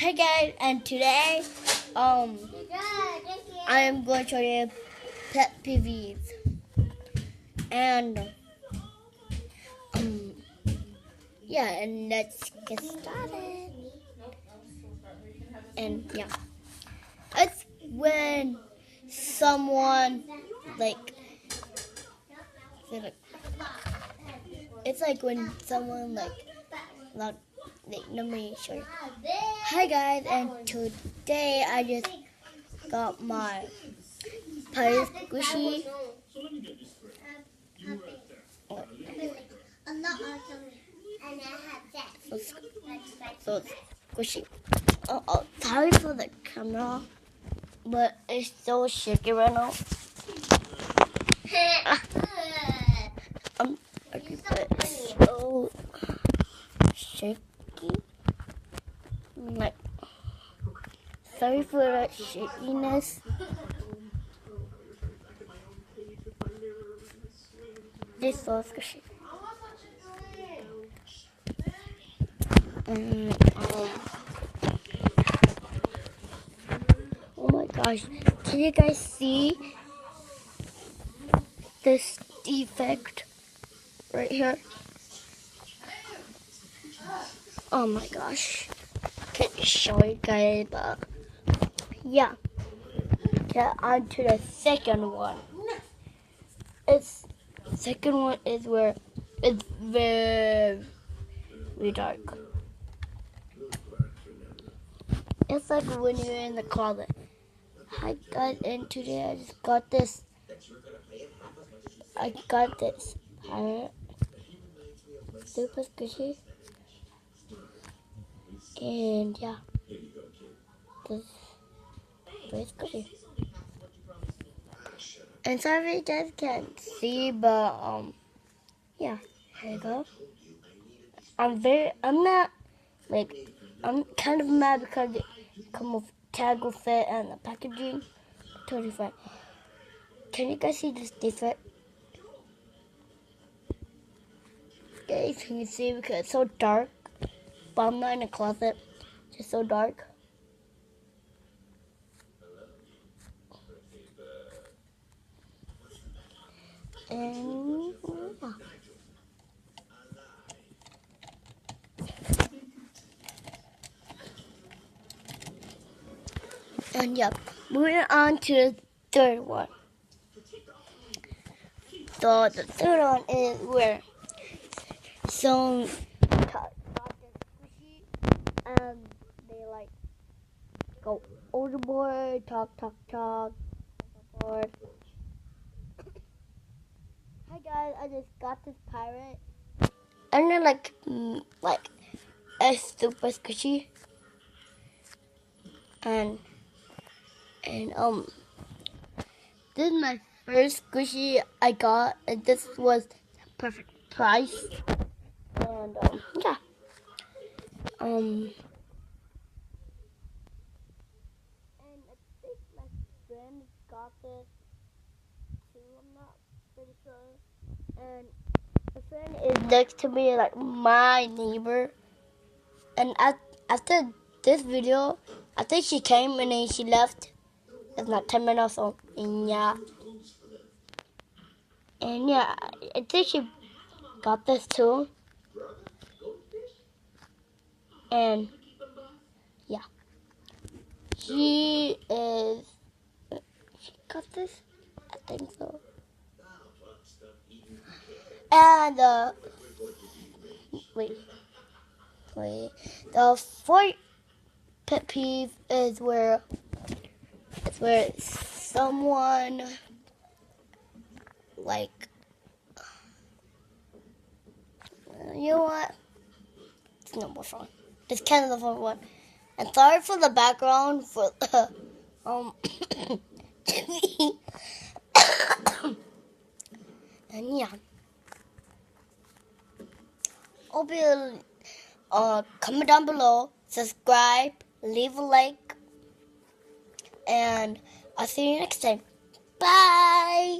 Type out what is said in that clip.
Hey guys, and today, I am going to show you Pet Peeves, and yeah, and let's get started. And yeah, it's when someone like it's like when someone like let me show you. Hi guys, and today I just got my pie squishy. So it's squishy. Sorry for the camera, but it's so shaky right now. But it's so shaky. Like, sorry for that shakiness. This is so squishy. And, oh my gosh, can you guys see this defect right here? Oh my gosh, can't show you guys, but yeah. Get on to the second one. Second one is where it's very dark. It's like when you're in the closet. I got in today. I just got this. I got this pirate, super squishy, and yeah, this very squishy. And sorry if you guys can't see, but yeah, here you go. I'm kind of mad because it come with tag with it and the packaging. Totally fine. Can you guys see this defect? Guys, can you see because it's so dark? But I'm not in a closet. It's just so dark. And yeah. And yeah, moving on to the third one. So the third one is where some got this squishy and they like go overboard, talk. Overboard. Hi guys, I just got this pirate. And then like it's super squishy. And this is my first squishy I got, and this was the perfect price. And yeah. And I think my friend got this too. I'm not pretty sure. And my friend is next to me, like my neighbor. And after this video, I think she came and then she left. It's not 10 minutes old. And yeah. And yeah, I think she got this too. And yeah. She got this? I think so. And wait. The fourth pet peeve is where someone like, you know what? It's no more fun. It's kind of the fun one. And sorry for the background for and yeah. Hope you comment down below, subscribe, leave a like, and I'll see you next time. Bye.